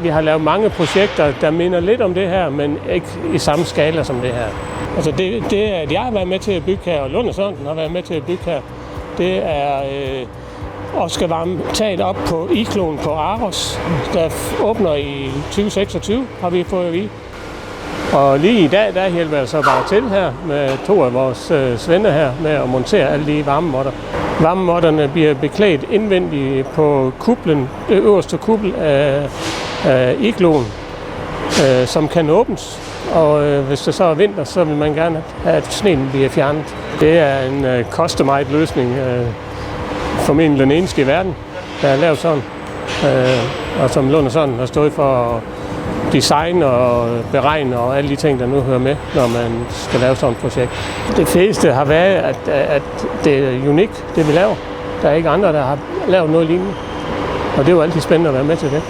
vi har lavet mange projekter, der minder lidt om det her, men ikke i samme skala som det her. Altså det at jeg har været med til at bygge her, og Lund & Sørensen har været med til at bygge her, det er Oscar Varme taget op på Ikloen på Aros, der åbner i 2026, har vi fået at vide. Og lige i dag, der hjælper jeg så bare til her med 2 af vores svende her med at montere alle de varmemåtter. Varmemåtterne bliver beklædt indvendigt på kuplen, det øverste kuppel af igloen, som kan åbnes. Og hvis det så er vinter, så vil man gerne have, at sneen bliver fjernet. Det er en customized løsning, formentlig den eneste i verden, der er lavet sådan. Og som Lund & Sørensen har stået for design og beregne og alle de ting, der nu hører med, når man skal lave sådan et projekt. Det fedeste har været, at det er unikt, det vi laver. Der er ikke andre, der har lavet noget lignende. Og det er jo altid spændende at være med til det.